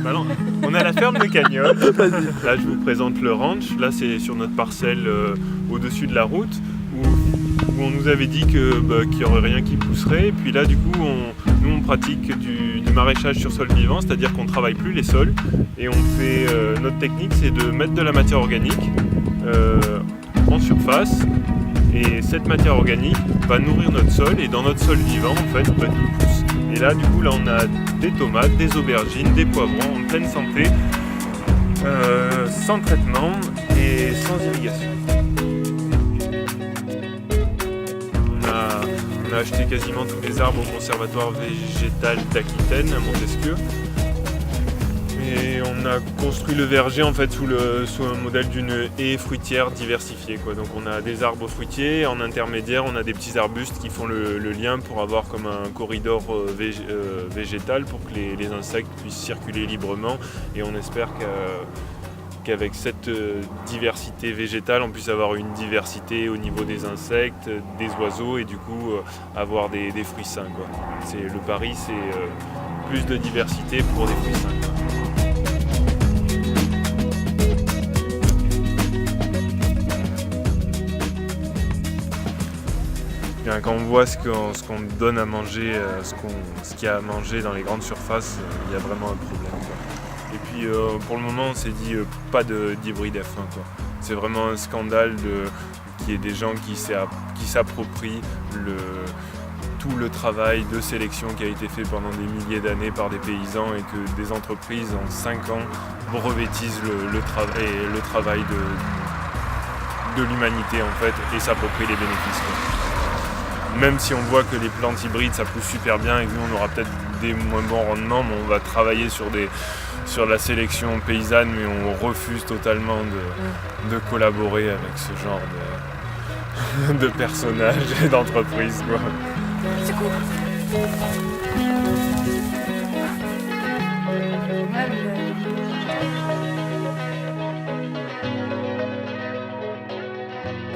Bah non, on est à la ferme de Cagnols. Là, je vous présente le ranch. Là, c'est sur notre parcelle au-dessus de la route où on nous avait dit qu'il n'y aurait rien qui pousserait. Et puis là, du coup, nous, on pratique du maraîchage sur sol vivant, c'est-à-dire qu'on ne travaille plus les sols. Et on fait, notre technique, c'est de mettre de la matière organique en surface. Et cette matière organique va nourrir notre sol. Et dans notre sol vivant, en fait, tout pousse. Et là, du coup, on a des tomates, des aubergines, des poivrons en pleine santé, sans traitement et sans irrigation. On a acheté quasiment tous les arbres au conservatoire végétal d'Aquitaine à Montesquieu. Et on a construit le verger en fait sous un modèle d'une haie fruitière diversifiée, quoi. Donc on a des arbres fruitiers, en intermédiaire on a des petits arbustes qui font le lien pour avoir comme un corridor végétal pour que les insectes puissent circuler librement. Et on espère qu'avec cette diversité végétale on puisse avoir une diversité au niveau des insectes, des oiseaux et du coup avoir des fruits sains, quoi. Le pari c'est plus de diversité pour des fruits sains, quoi. Quand on voit ce qu'on donne à manger, ce qu'il y a à manger dans les grandes surfaces, il y a vraiment un problème, quoi. Et puis pour le moment on s'est dit pas d'hybride F1, quoi. C'est vraiment un scandale qu'il y ait des gens qui s'approprient tout le travail de sélection qui a été fait pendant des milliers d'années par des paysans et que des entreprises en 5 ans brevettisent le travail de l'humanité en fait et s'approprient les bénéfices, quoi. Même si on voit que les plantes hybrides ça pousse super bien et que nous on aura peut-être des moins bons rendements, mais on va travailler sur la sélection paysanne, mais on refuse totalement de collaborer avec ce genre de personnages et d'entreprises, quoi. C'est cool.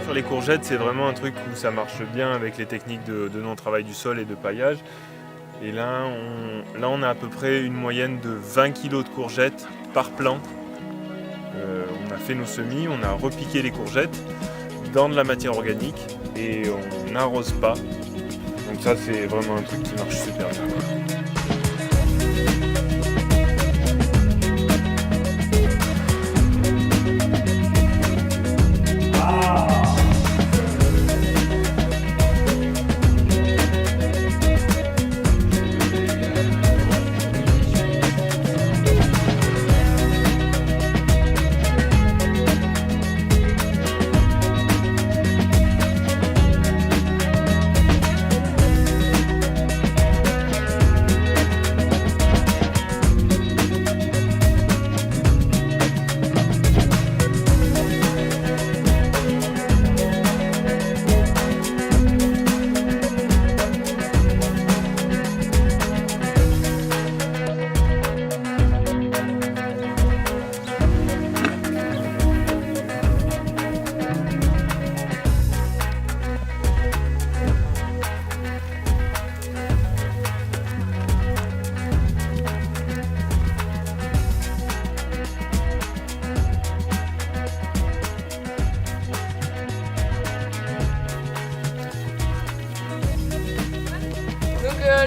Sur les courgettes, c'est vraiment un truc où ça marche bien avec les techniques de non-travail du sol et de paillage. Et là, on a à peu près une moyenne de 20 kg de courgettes par plant. On a fait nos semis, on a repiqué les courgettes dans de la matière organique et on n'arrose pas. Donc ça, c'est vraiment un truc qui marche super bien.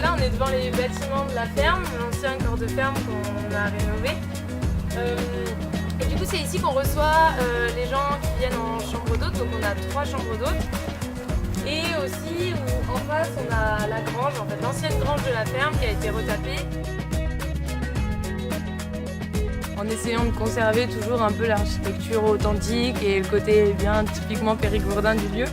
Là on est devant les bâtiments de la ferme, l'ancien corps de ferme qu'on a rénové. Et du coup c'est ici qu'on reçoit les gens qui viennent en chambre d'hôte, donc on a 3 chambres d'hôte. Et aussi où en face on a la grange, en fait l'ancienne grange de la ferme qui a été retapée. En essayant de conserver toujours un peu l'architecture authentique et le côté bien typiquement périgourdin du lieu.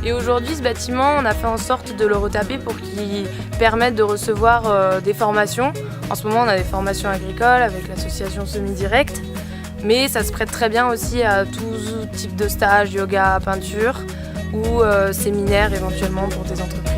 Et aujourd'hui, ce bâtiment, on a fait en sorte de le retaper pour qu'il permette de recevoir des formations. En ce moment, on a des formations agricoles avec l'association Semi-Direct, mais ça se prête très bien aussi à tout type de stage, yoga, peinture ou séminaire éventuellement pour des entreprises.